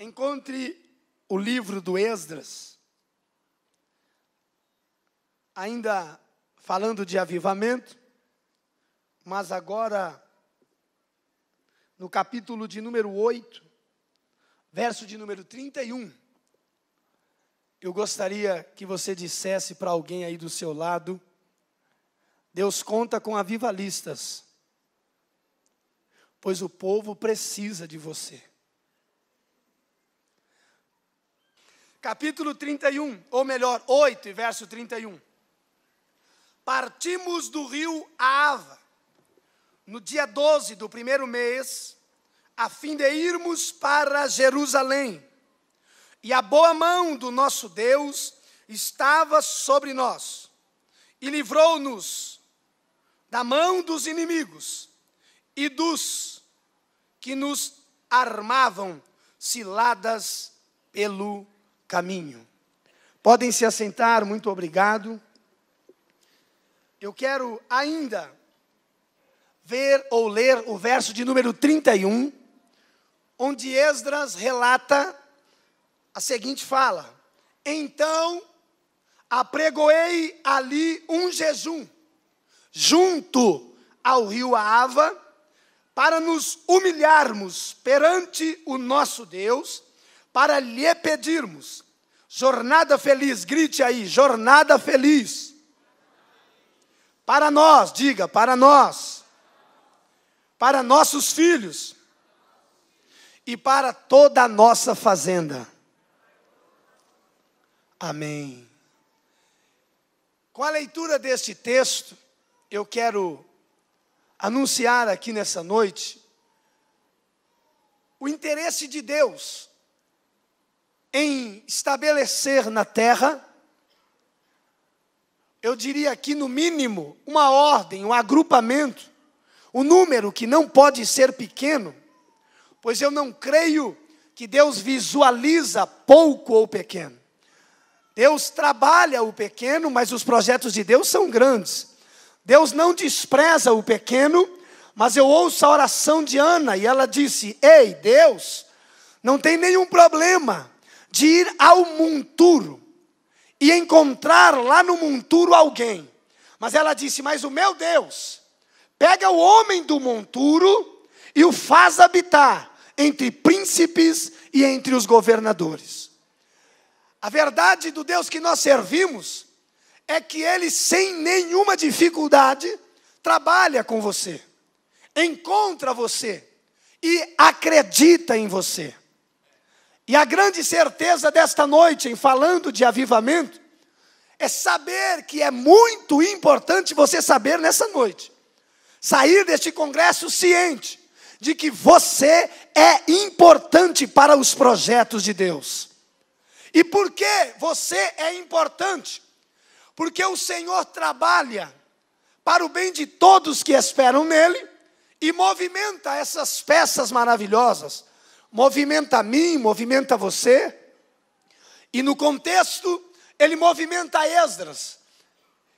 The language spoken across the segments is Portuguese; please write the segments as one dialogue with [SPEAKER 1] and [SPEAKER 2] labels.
[SPEAKER 1] Encontre o livro do Esdras, ainda falando de avivamento, mas agora no capítulo de número 8, verso de número 31. Eu gostaria que você dissesse para alguém aí do seu lado: Deus conta com avivalistas, pois o povo precisa de você. Capítulo 31, ou melhor, 8 e verso 31. Partimos do rio Ahava, no dia 12 do primeiro mês, a fim de irmos para Jerusalém. E a boa mão do nosso Deus estava sobre nós, e livrou-nos da mão dos inimigos e dos que nos armavam ciladas pelo caminho. Podem se assentar, muito obrigado. Eu quero ainda ver ou ler o verso de número 31, onde Esdras relata a seguinte fala: então apregoei ali um jejum, junto ao rio Ahava, para nos humilharmos perante o nosso Deus, para lhe pedirmos jornada feliz. Grite aí, jornada feliz. Para nós, diga, para nós, para nossos filhos e para toda a nossa fazenda. Amém. Com a leitura deste texto, eu quero anunciar aqui nessa noite o interesse de Deus em estabelecer na terra, eu diria aqui no mínimo, uma ordem, um agrupamento, um número que não pode ser pequeno, pois eu não creio que Deus visualiza pouco ou pequeno. Deus trabalha o pequeno, mas os projetos de Deus são grandes. Deus não despreza o pequeno, mas eu ouço a oração de Ana e ela disse: ei, Deus, não tem nenhum problema de ir ao monturo e encontrar lá no monturo alguém. Mas ela disse: mas o meu Deus pega o homem do monturo e o faz habitar entre príncipes e entre os governadores. A verdade do Deus que nós servimos é que Ele, sem nenhuma dificuldade, trabalha com você, encontra você e acredita em você. E a grande certeza desta noite, em falando de avivamento, é saber que é muito importante você saber nessa noite, sair deste congresso ciente de que você é importante para os projetos de Deus. E por que você é importante? Porque o Senhor trabalha para o bem de todos que esperam nele e movimenta essas peças maravilhosas. Movimenta a mim, movimenta você. E no contexto, ele movimenta Esdras,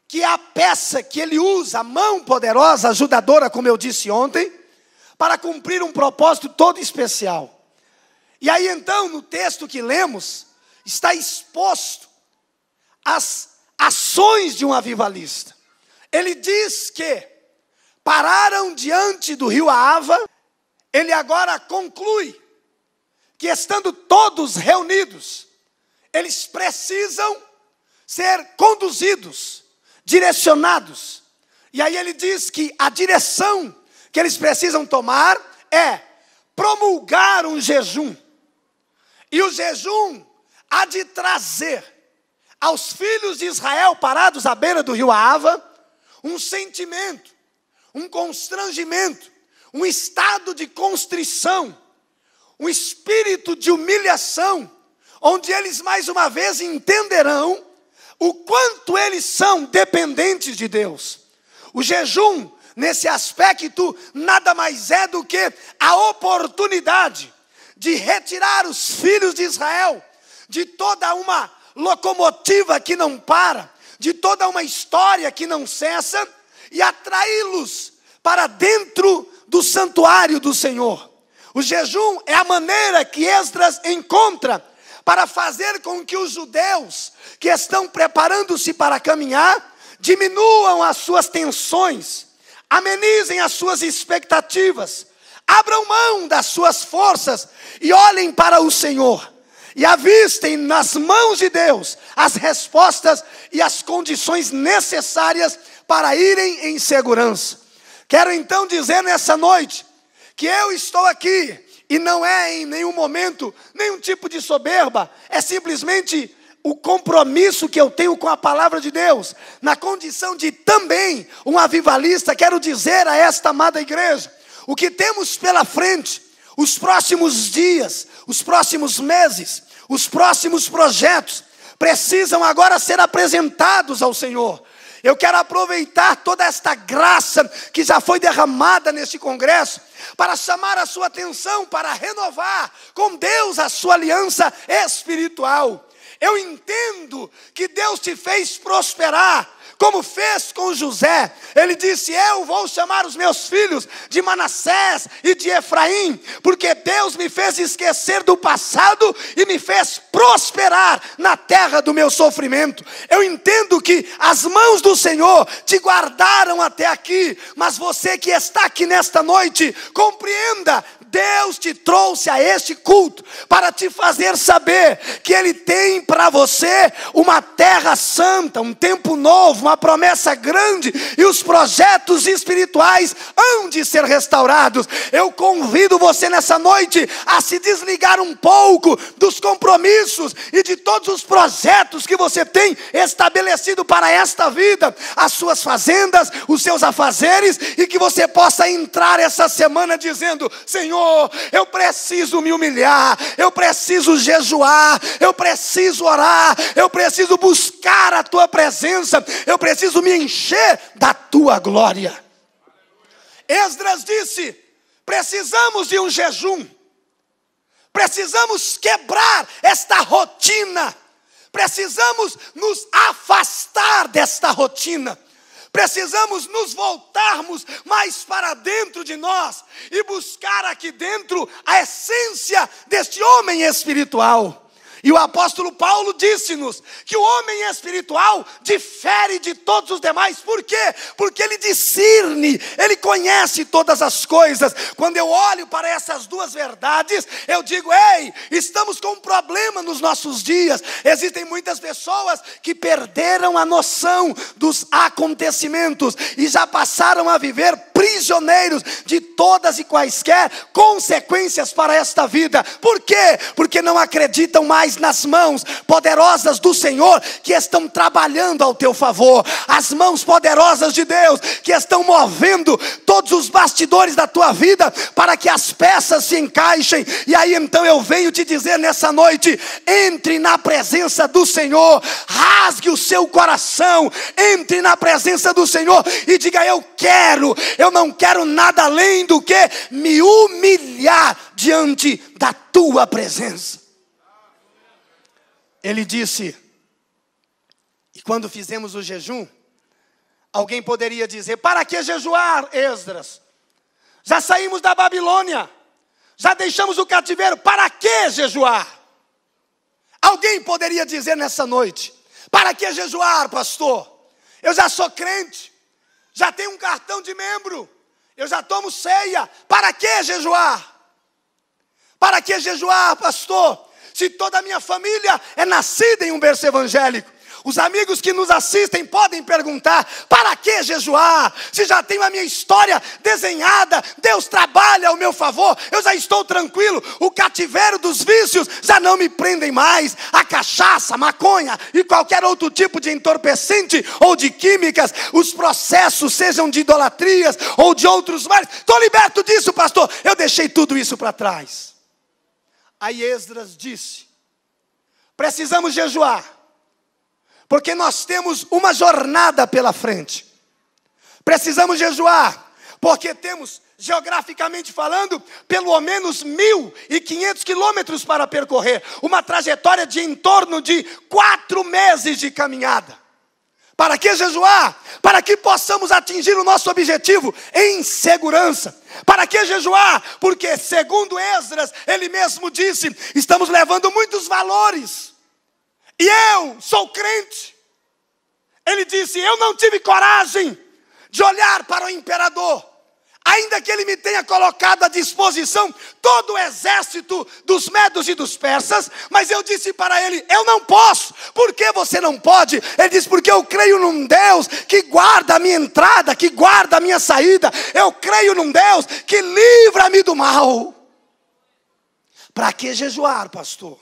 [SPEAKER 1] que é a peça que ele usa, a mão poderosa, ajudadora, como eu disse ontem, para cumprir um propósito todo especial. E aí então, no texto que lemos, está exposto as ações de um avivalista. Ele diz que pararam diante do rio Ahava. Ele agora conclui que, estando todos reunidos, eles precisam ser conduzidos, direcionados. E aí ele diz que a direção que eles precisam tomar é promulgar um jejum. E o jejum há de trazer aos filhos de Israel parados à beira do rio Ahava um sentimento, um constrangimento, um estado de constrição, um espírito de humilhação, onde eles mais uma vez entenderão o quanto eles são dependentes de Deus. O jejum, nesse aspecto, nada mais é do que a oportunidade de retirar os filhos de Israel de toda uma locomotiva que não para, de toda uma história que não cessa, e atraí-los para dentro do santuário do Senhor. O jejum é a maneira que Esdras encontra para fazer com que os judeus que estão preparando-se para caminhar diminuam as suas tensões, amenizem as suas expectativas, abram mão das suas forças e olhem para o Senhor. E avistem nas mãos de Deus as respostas e as condições necessárias para irem em segurança. Quero então dizer nessa noite que eu estou aqui e não é em nenhum momento nenhum tipo de soberba, é simplesmente o compromisso que eu tenho com a palavra de Deus, na condição de também um avivalista. Quero dizer a esta amada igreja, o que temos pela frente, os próximos dias, os próximos meses, os próximos projetos, precisam agora ser apresentados ao Senhor. Eu quero aproveitar toda esta graça que já foi derramada neste congresso, para chamar a sua atenção, para renovar com Deus a sua aliança espiritual. Eu entendo que Deus te fez prosperar, como fez com José. Ele disse: eu vou chamar os meus filhos de Manassés e de Efraim, porque Deus me fez esquecer do passado e me fez prosperar na terra do meu sofrimento. Eu entendo que as mãos do Senhor te guardaram até aqui, mas você que está aqui nesta noite, compreenda, Deus te trouxe a este culto para te fazer saber que Ele tem para você uma terra santa, um tempo novo, uma promessa grande, e os projetos espirituais hão de ser restaurados. Eu convido você nessa noite a se desligar um pouco dos compromissos e de todos os projetos que você tem estabelecido para esta vida, as suas fazendas, os seus afazeres, e que você possa entrar essa semana dizendo: Senhor, eu preciso me humilhar, eu preciso jejuar, eu preciso orar, eu preciso buscar a tua presença, eu preciso me encher da tua glória. Esdras disse: precisamos de um jejum, precisamos quebrar esta rotina, precisamos nos afastar desta rotina. Precisamos nos voltarmos mais para dentro de nós e buscar aqui dentro a essência deste homem espiritual. E o apóstolo Paulo disse-nos que o homem espiritual difere de todos os demais. Por quê? Porque ele discerne, ele conhece todas as coisas. Quando eu olho para essas duas verdades, eu digo: ei, estamos com um problema nos nossos dias. Existem muitas pessoas que perderam a noção dos acontecimentos e já passaram a viver prisioneiros de todas e quaisquer consequências para esta vida. Por quê? Porque não acreditam mais nas mãos poderosas do Senhor que estão trabalhando ao teu favor, as mãos poderosas de Deus que estão movendo todos os bastidores da tua vida para que as peças se encaixem. E aí então eu venho te dizer nessa noite: entre na presença do Senhor, rasgue o seu coração, entre na presença do Senhor e diga: eu não quero nada além do que me humilhar diante da tua presença. Ele disse, e quando fizemos o jejum, alguém poderia dizer: para que jejuar, Esdras? Já saímos da Babilônia, já deixamos o cativeiro, para que jejuar? Alguém poderia dizer nessa noite: para que jejuar, pastor? Eu já sou crente, já tenho um cartão de membro, eu já tomo ceia, para que jejuar? Para que jejuar, pastor? Se toda a minha família é nascida em um berço evangélico. Os amigos que nos assistem podem perguntar: para que jejuar? Se já tenho a minha história desenhada, Deus trabalha ao meu favor, eu já estou tranquilo, o cativeiro dos vícios já não me prendem mais, a cachaça, a maconha e qualquer outro tipo de entorpecente ou de químicas, os processos, sejam de idolatrias ou de outros males, estou liberto disso, pastor, eu deixei tudo isso para trás. Aí Esdras disse: precisamos jejuar, porque nós temos uma jornada pela frente. Precisamos jejuar, porque temos, geograficamente falando, pelo menos 1.500 quilômetros para percorrer. Uma trajetória de em torno de 4 meses de caminhada. Para que jejuar? Para que possamos atingir o nosso objetivo em segurança. Para que jejuar? Porque segundo Esdras, ele mesmo disse, estamos levando muitos valores. E eu sou crente. Ele disse, eu não tive coragem de olhar para o imperador. Ainda que ele me tenha colocado à disposição todo o exército dos medos e dos persas, mas eu disse para ele, eu não posso. Por que você não pode? Ele disse, porque eu creio num Deus que guarda a minha entrada, que guarda a minha saída. Eu creio num Deus que livra-me do mal. Para que jejuar, pastor?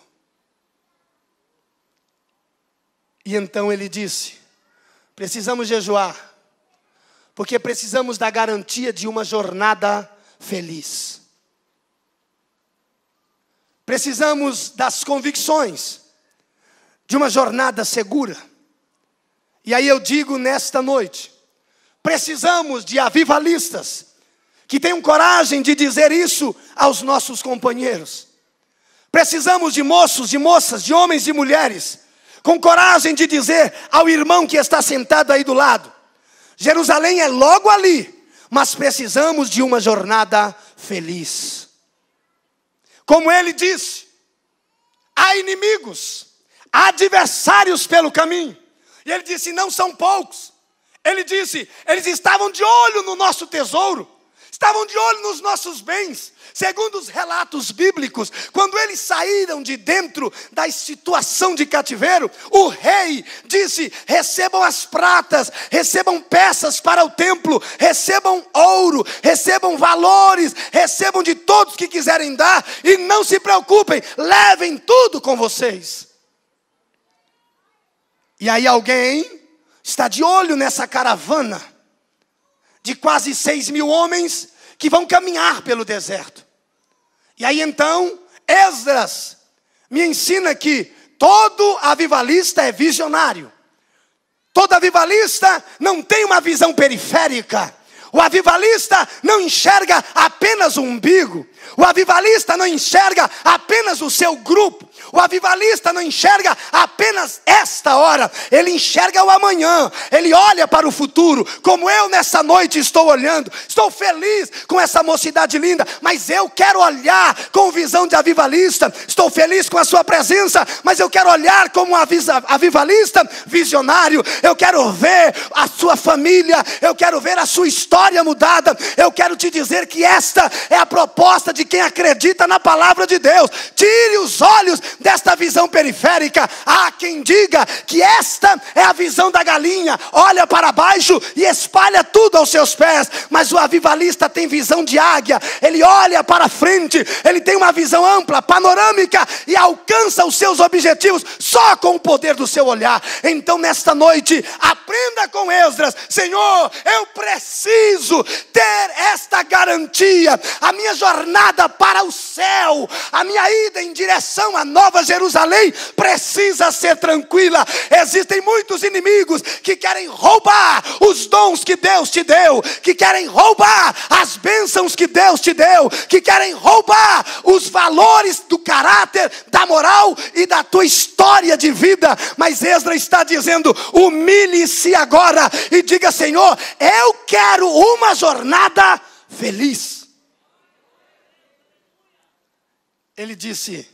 [SPEAKER 1] E então ele disse, precisamos jejuar, porque precisamos da garantia de uma jornada feliz. Precisamos das convicções de uma jornada segura. E aí eu digo nesta noite, precisamos de avivalistas que tenham coragem de dizer isso aos nossos companheiros. Precisamos de moços, de moças, de homens e mulheres com coragem de dizer ao irmão que está sentado aí do lado, Jerusalém é logo ali, mas precisamos de uma jornada feliz. Como ele disse, há inimigos, há adversários pelo caminho. E ele disse, não são poucos. Ele disse, eles estavam de olho no nosso tesouro, estavam de olho nos nossos bens. Segundo os relatos bíblicos, quando eles saíram de dentro da situação de cativeiro, o rei disse, recebam as pratas, recebam peças para o templo, recebam ouro, recebam valores, recebam de todos que quiserem dar, e não se preocupem, levem tudo com vocês. E aí alguém está de olho nessa caravana, de quase 6.000 homens, que vão caminhar pelo deserto. E aí então, Esdras me ensina que todo avivalista é visionário. Todo avivalista não tem uma visão periférica. O avivalista não enxerga apenas o umbigo. O avivalista não enxerga apenas o seu grupo. O avivalista não enxerga apenas esta hora. Ele enxerga o amanhã. Ele olha para o futuro. Como eu nessa noite estou olhando. Estou feliz com essa mocidade linda. Mas eu quero olhar com visão de avivalista. Estou feliz com a sua presença. Mas eu quero olhar como avivalista visionário. Eu quero ver a sua família. Eu quero ver a sua história mudada. Eu quero te dizer que esta é a proposta de quem acredita na palavra de Deus. Tire os olhos desta visão periférica. Há quem diga que esta é a visão da galinha, olha para baixo e espalha tudo aos seus pés. Mas o avivalista tem visão de águia. Ele olha para frente, ele tem uma visão ampla, panorâmica, e alcança os seus objetivos só com o poder do seu olhar. Então nesta noite, aprenda com Esdras. Senhor, eu preciso ter esta garantia. A minha jornada para o céu, a minha ida em direção à Nova Jerusalém precisa ser tranquila. Existem muitos inimigos que querem roubar os dons que Deus te deu, que querem roubar as bênçãos que Deus te deu, que querem roubar os valores do caráter, da moral e da tua história de vida. Mas Esdras está dizendo, humilhe-se agora e diga, Senhor, eu quero uma jornada feliz. Ele disse,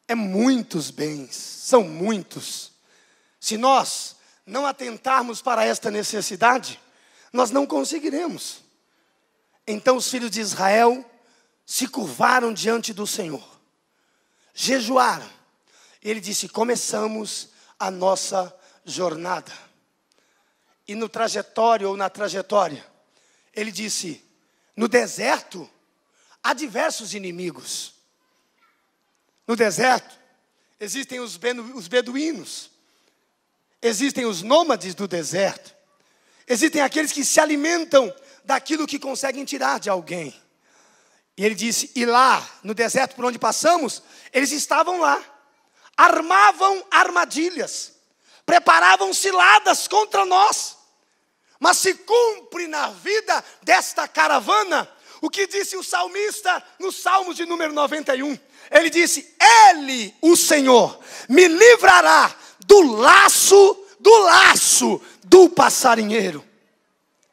[SPEAKER 1] é muitos bens, são muitos. Se nós não atentarmos para esta necessidade, nós não conseguiremos. Então os filhos de Israel se curvaram diante do Senhor, jejuaram. Ele disse, começamos a nossa jornada. E no trajetório ou na trajetória, ele disse, no deserto há diversos inimigos. No deserto existem os beduínos, existem os nômades do deserto, existem aqueles que se alimentam daquilo que conseguem tirar de alguém. E ele disse, e lá no deserto por onde passamos, eles estavam lá, armavam armadilhas, preparavam ciladas contra nós. Mas se cumpre na vida desta caravana o que disse o salmista no Salmo de número 91. Ele disse, Ele, o Senhor, me livrará do laço do laço do passarinheiro.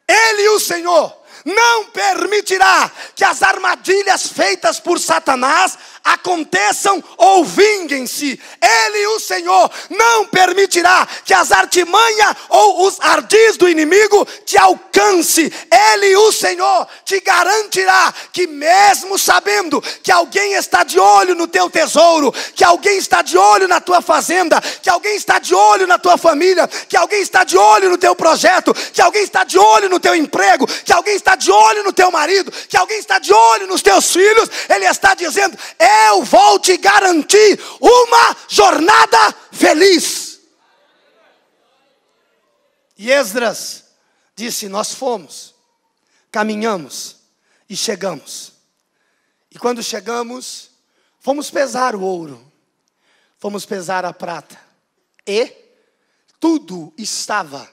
[SPEAKER 1] Ele, o Senhor, não permitirá que as armadilhas feitas por Satanás aconteçam ou vinguem-se. Ele, o Senhor, não permitirá que as artimanhas ou os ardis do inimigo te alcance. Ele, o Senhor, te garantirá que mesmo sabendo que alguém está de olho no teu tesouro, que alguém está de olho na tua fazenda, que alguém está de olho na tua família, que alguém está de olho no teu projeto, que alguém está de olho no teu emprego, que alguém está de olho no teu marido, que alguém está de olho nos teus filhos, Ele está dizendo: eu vou te garantir uma jornada feliz. E Esdras disse: nós fomos, caminhamos e chegamos. E quando chegamos, fomos pesar o ouro, fomos pesar a prata, e tudo estava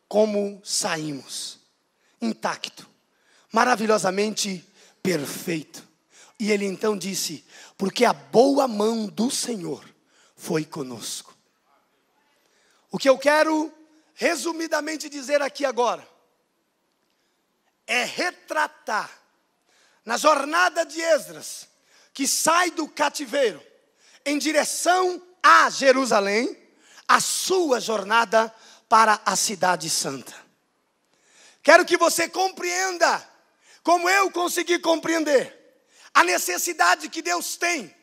[SPEAKER 1] como saímos, intacto, maravilhosamente perfeito. E ele então disse: porque a boa mão do Senhor foi conosco. O que eu quero resumidamente dizer aqui agora é retratar na jornada de Esdras, que sai do cativeiro em direção a Jerusalém, a sua jornada para a cidade santa. Quero que você compreenda, como eu consegui compreender, a necessidade que Deus tem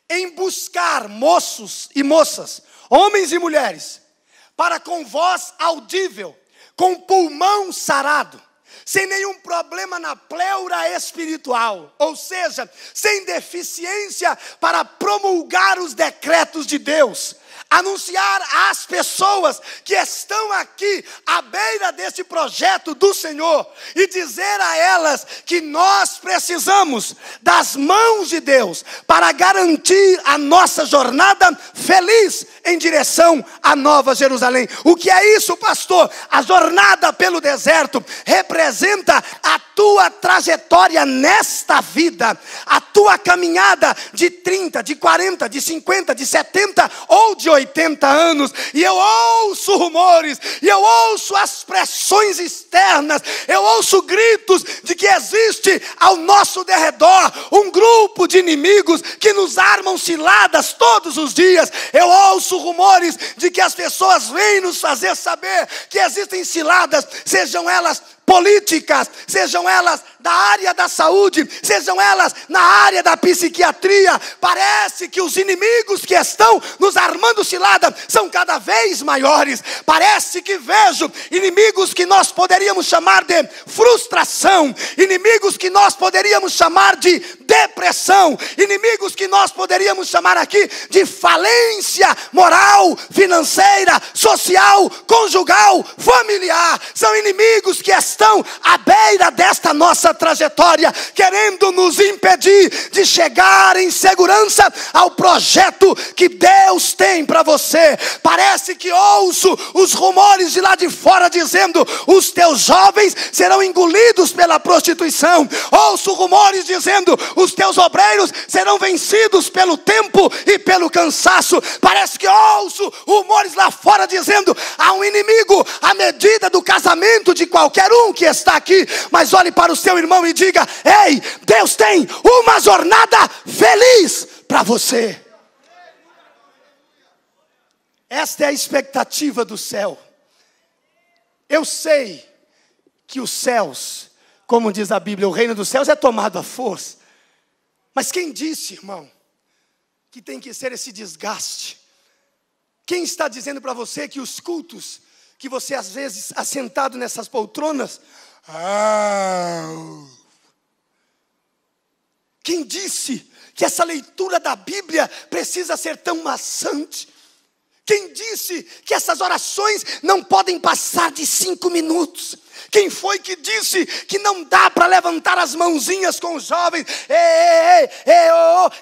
[SPEAKER 1] em buscar moços e moças, homens e mulheres, para com voz audível, com pulmão sarado, sem nenhum problema na pleura espiritual, ou seja, sem deficiência, para promulgar os decretos de Deus, anunciar às pessoas que estão aqui à beira deste projeto do Senhor e dizer a elas que nós precisamos das mãos de Deus para garantir a nossa jornada feliz em direção à Nova Jerusalém. O que é isso, pastor? A jornada pelo deserto representa a tua trajetória nesta vida, a tua caminhada de 30, de 40, de 50, de 70 ou de 80 anos, e eu ouço rumores, e eu ouço as pressões externas, eu ouço gritos de que existe ao nosso derredor um grupo de inimigos que nos armam ciladas todos os dias. Eu ouço rumores de que as pessoas vêm nos fazer saber que existem ciladas, sejam elas políticas, sejam elas da área da saúde, sejam elas na área da psiquiatria. Parece que os inimigos que estão nos armando cilada são cada vez maiores. Parece que vejo inimigos que nós poderíamos chamar de frustração, inimigos que nós poderíamos chamar de depressão, inimigos que nós poderíamos chamar aqui de falência moral, financeira, social, conjugal, familiar. São inimigos que estão à beira desta nossa trajetória, querendo nos impedir de chegar em segurança ao projeto que Deus tem para você. Parece que ouço os rumores de lá de fora dizendo: os teus jovens serão engolidos pela prostituição. Ouço rumores dizendo: os teus obreiros serão vencidos pelo tempo e pelo cansaço. Parece que ouço rumores lá fora dizendo: há um inimigo à medida do casamento de qualquer um que está aqui. Mas olhe para o seu irmão e diga: ei, Deus tem uma jornada feliz para você. Esta é a expectativa do céu. Eu sei que os céus, como diz a Bíblia, o reino dos céus é tomado à força. Mas quem disse, irmão, que tem que ser esse desgaste? Quem está dizendo para você que os cultos, que você às vezes assentado nessas poltronas, quem disse que essa leitura da Bíblia precisa ser tão maçante? Quem disse que essas orações não podem passar de 5 minutos? Quem foi que disse que não dá para levantar as mãozinhas com os jovens?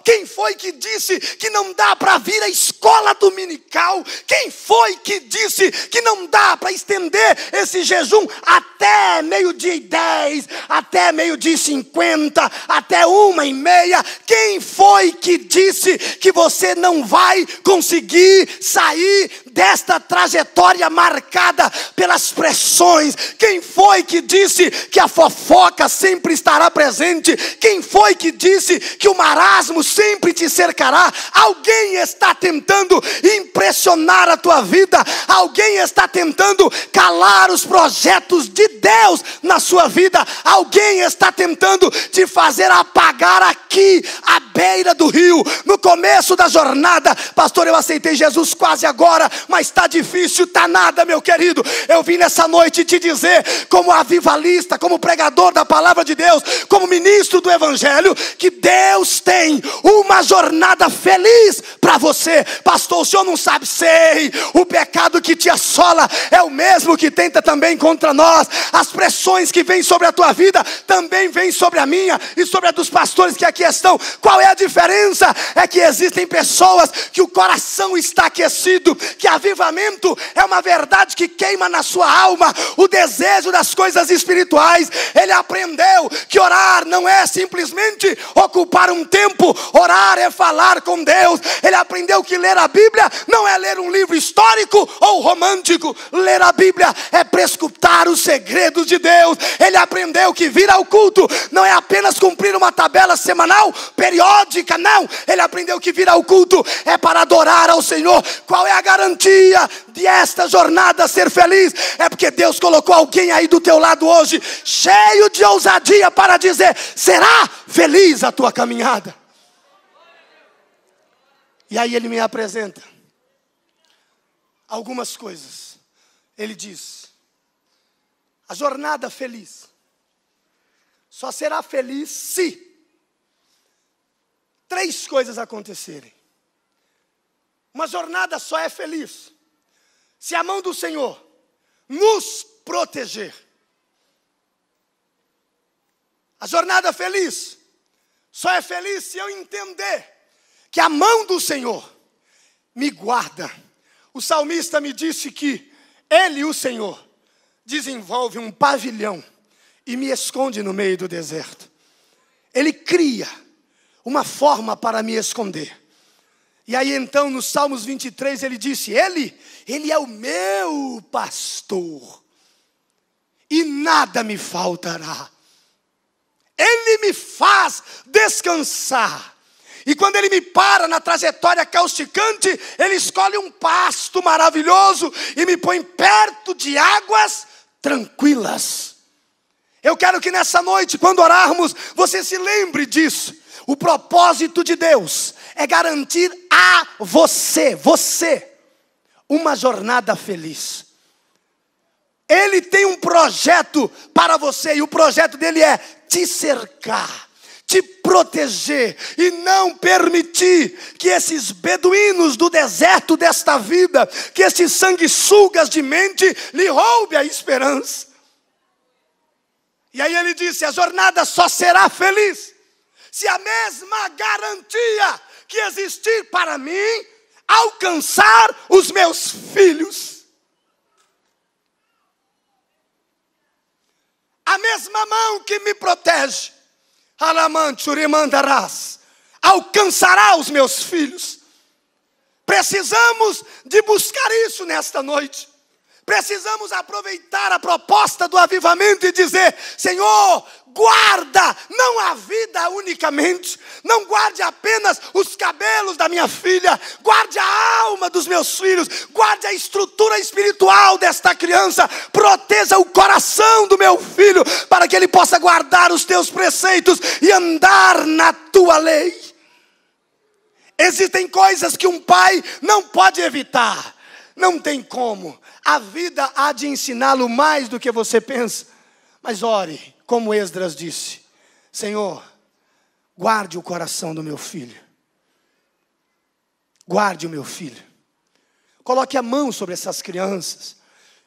[SPEAKER 1] Quem foi que disse que não dá para vir à escola dominical? Quem foi que disse que não dá para estender esse jejum até 12:10, até 12:50, até 1:30? Quem foi que disse que você não vai conseguir sair desta trajetória marcada pelas pressões? Quem foi que disse que a fofoca sempre estará presente? Quem foi que disse que o marasmo sempre te cercará? Alguém está tentando impressionar a tua vida. Alguém está tentando calar os projetos de Deus na sua vida. Alguém está tentando te fazer apagar aqui, à beira do rio, no começo da jornada. Pastor, eu aceitei Jesus quase agora, mas está difícil, está nada, meu querido. Eu vim nessa noite te dizer, como avivalista, como pregador da palavra de Deus, como ministro do evangelho, que Deus tem uma jornada feliz para você. Pastor, o senhor não sabe? Sei, o pecado que te assola é o mesmo que tenta também contra nós. As pressões que vêm sobre a tua vida também vêm sobre a minha e sobre a dos pastores que aqui estão. Qual é a diferença? É que existem pessoas que o coração está aquecido, que avivamento é uma verdade que queima na sua alma, o desejo das coisas espirituais. Ele aprendeu que orar não é simplesmente ocupar um tempo, orar é falar com Deus. Ele aprendeu que ler a Bíblia não é ler um livro histórico ou romântico. Ler a Bíblia é prescrutar os segredos de Deus. Ele aprendeu que vir ao culto não é apenas cumprir uma tabela semanal, periódica, não. Ele aprendeu que vir ao culto é para adorar ao Senhor. Qual é a garantia de esta jornada ser feliz? É porque Deus colocou alguém aí do teu lado hoje, cheio de ousadia para dizer: será feliz a tua caminhada? E aí ele me apresenta algumas coisas. Ele diz: a jornada feliz só será feliz se 3 coisas acontecerem. Uma jornada só é feliz se a mão do Senhor nos proteger. A jornada feliz só é feliz se eu entender que a mão do Senhor me guarda. O salmista me disse que Ele, o Senhor, desenvolve um pavilhão e me esconde no meio do deserto. Ele cria uma forma para me esconder. E aí então no Salmos 23 ele disse: Ele é o meu pastor e nada me faltará. Ele me faz descansar. E quando ele me para na trajetória causticante, ele escolhe um pasto maravilhoso e me põe perto de águas tranquilas. Eu quero que nessa noite, quando orarmos, você se lembre disso. O propósito de Deus é garantir a você, uma jornada feliz. Ele tem um projeto para você, e o projeto dele é te cercar, te proteger e não permitir que esses beduínos do deserto desta vida, que esses sanguessugas de mente lhe roube a esperança. E aí ele disse: a jornada só será feliz se a mesma garantia que existir para mim alcançar os meus filhos. A mesma mão que me protege, alcançará os meus filhos. Precisamos de buscar isso nesta noite. Precisamos aproveitar a proposta do avivamento e dizer: Senhor, guarda não a vida unicamente, não guarde apenas os cabelos da minha filha, guarde a alma dos meus filhos, guarde a estrutura espiritual desta criança, proteja o coração do meu filho, para que ele possa guardar os teus preceitos e andar na tua lei. Existem coisas que um pai não pode evitar, não tem como. A vida há de ensiná-lo mais do que você pensa. Mas ore, como Esdras disse: Senhor, guarde o coração do meu filho. Guarde o meu filho. Coloque a mão sobre essas crianças.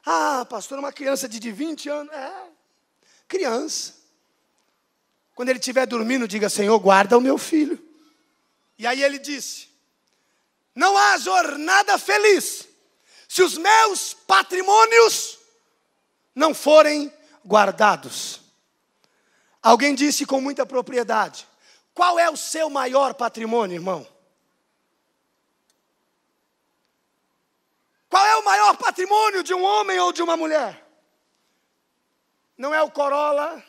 [SPEAKER 1] Ah, pastor, uma criança de 20 anos. Criança. Quando ele estiver dormindo, diga: Senhor, guarda o meu filho. E aí ele disse: não há jornada feliz se os meus patrimônios não forem guardados. Alguém disse com muita propriedade: qual é o seu maior patrimônio, irmão? Qual é o maior patrimônio de um homem ou de uma mulher? Não é o Corolla,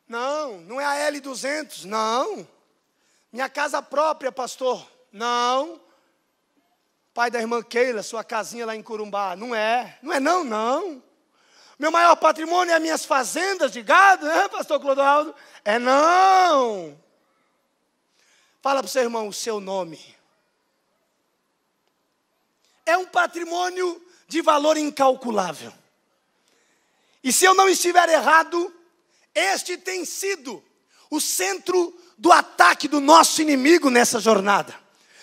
[SPEAKER 1] não é a L200, não. Minha casa própria, pastor, não. Pai da irmã Keila, sua casinha lá em Corumbá, não. Meu maior patrimônio é as minhas fazendas de gado, né, pastor Clodoaldo? Não. Fala para o seu irmão o seu nome. É um patrimônio de valor incalculável. E se eu não estiver errado, este tem sido o centro do ataque do nosso inimigo nessa jornada.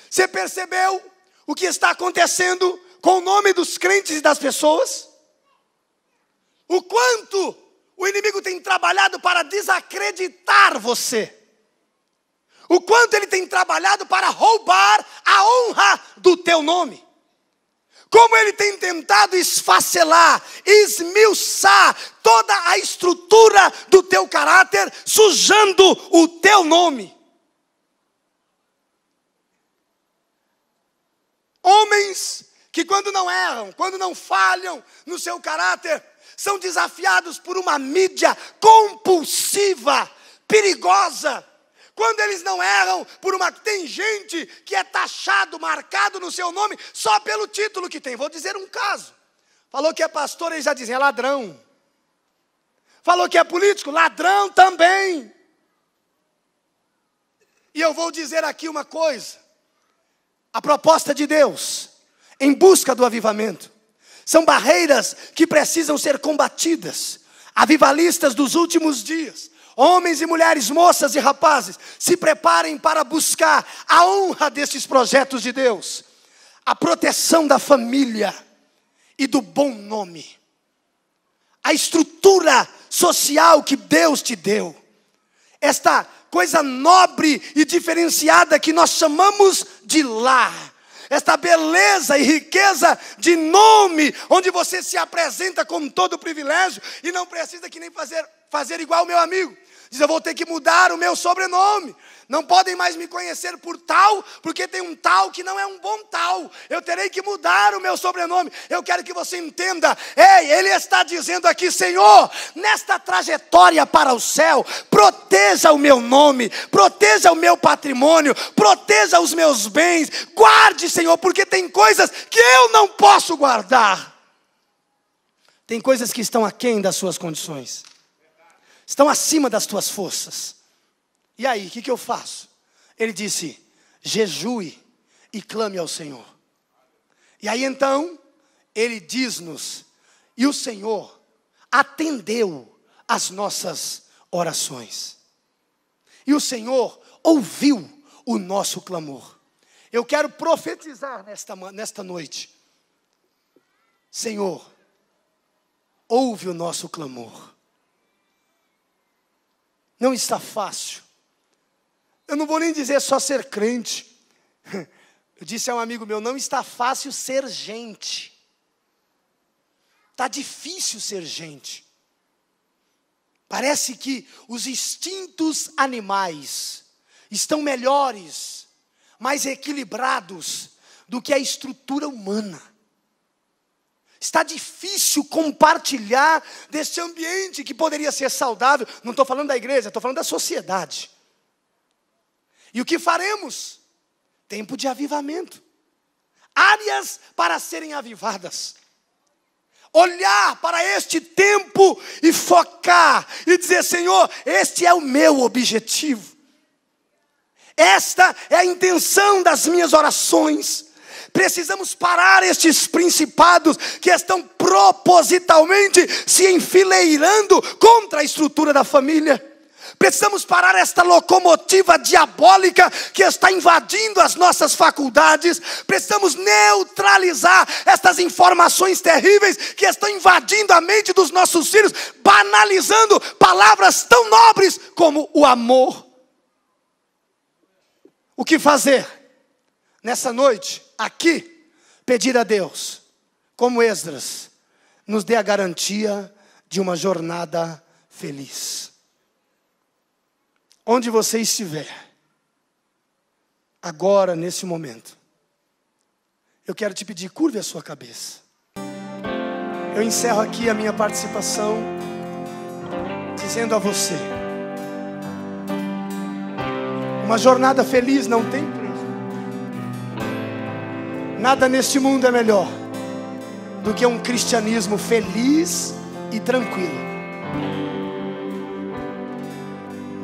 [SPEAKER 1] Você percebeu o que está acontecendo com o nome dos crentes e das pessoas? O quanto o inimigo tem trabalhado para desacreditar você. O quanto ele tem trabalhado para roubar a honra do teu nome. Como ele tem tentado esfacelar, esmiuçar toda a estrutura do teu caráter, sujando o teu nome. Homens que quando não erram, quando não falham no seu caráter, são desafiados por uma mídia compulsiva, perigosa. Quando eles não erram, tem gente que é taxado, marcado no seu nome, só pelo título que tem. Vou dizer um caso. Falou que é pastor, eles já dizem, é ladrão. Falou que é político, ladrão também. E eu vou dizer aqui uma coisa. A proposta de Deus, em busca do avivamento, são barreiras que precisam ser combatidas. Avivalistas dos últimos dias, homens e mulheres, moças e rapazes, se preparem para buscar a honra desses projetos de Deus, a proteção da família e do bom nome, a estrutura social que Deus te deu, esta coisa nobre e diferenciada que nós chamamos de lar, esta beleza e riqueza de nome, onde você se apresenta com todo o privilégio e não precisa que nem fazer igual o meu amigo. Diz, eu vou ter que mudar o meu sobrenome. Não podem mais me conhecer por tal, porque tem um tal que não é um bom tal. Eu terei que mudar o meu sobrenome. Eu quero que você entenda. Ei, ele está dizendo aqui, Senhor, nesta trajetória para o céu, proteja o meu nome, proteja o meu patrimônio, proteja os meus bens. Guarde, Senhor, porque tem coisas que eu não posso guardar. Tem coisas que estão aquém das suas condições. Estão acima das tuas forças. E aí, o que eu faço? Ele disse, jejue e clame ao Senhor. E aí então, ele diz-nos, e o Senhor atendeu as nossas orações. E o Senhor ouviu o nosso clamor. Eu quero profetizar nesta noite. Senhor, ouve o nosso clamor. Não está fácil. Eu não vou nem dizer só ser crente. Eu disse a um amigo meu, não está fácil ser gente. Está difícil ser gente. Parece que os instintos animais estão melhores, mais equilibrados do que a estrutura humana. Está difícil compartilhar desse ambiente que poderia ser saudável. Não estou falando da igreja, estou falando da sociedade. E o que faremos? Tempo de avivamento. Áreas para serem avivadas. Olhar para este tempo e focar. E dizer, Senhor, este é o meu objetivo. Esta é a intenção das minhas orações. Precisamos parar estes principados que estão propositalmente se enfileirando contra a estrutura da família. Precisamos parar esta locomotiva diabólica que está invadindo as nossas faculdades. Precisamos neutralizar estas informações terríveis que estão invadindo a mente dos nossos filhos, banalizando palavras tão nobres como o amor. O que fazer nessa noite? Aqui, pedir a Deus, como Esdras, nos dê a garantia de uma jornada feliz. Onde você estiver, agora, nesse momento, eu quero te pedir, curve a sua cabeça. Eu encerro aqui a minha participação dizendo a você: uma jornada feliz não tem preço. Nada neste mundo é melhor do que um cristianismo feliz e tranquilo.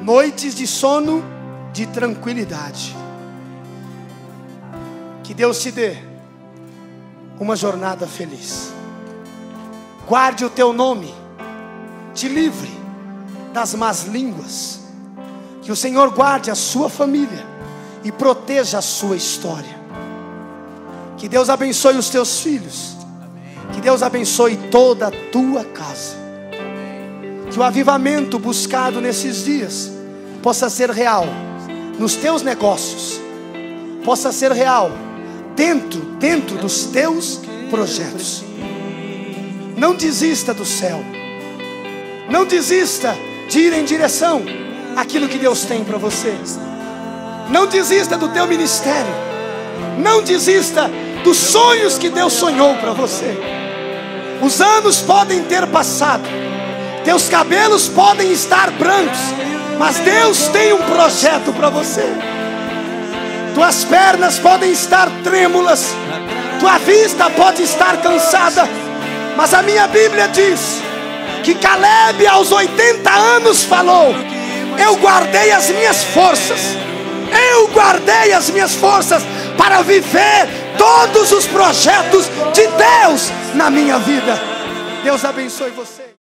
[SPEAKER 1] Noites de sono, de tranquilidade. Que Deus te dê uma jornada feliz. Guarde o teu nome, te livre das más línguas. Que o Senhor guarde a sua família e proteja a sua história. Que Deus abençoe os teus filhos. Que Deus abençoe toda a tua casa. Que o avivamento buscado nesses dias possa ser real nos teus negócios, possa ser real dentro dos teus projetos. Não desista do céu. Não desista de ir em direção àquilo que Deus tem para você. Não desista do teu ministério. Não desista dos sonhos que Deus sonhou para você. Os anos podem ter passado, teus cabelos podem estar brancos, mas Deus tem um projeto para você. Tuas pernas podem estar trêmulas, tua vista pode estar cansada, mas a minha Bíblia diz que Caleb aos 80 anos falou: eu guardei as minhas forças, eu guardei as minhas forças para viver todos os projetos de Deus na minha vida. Deus abençoe você.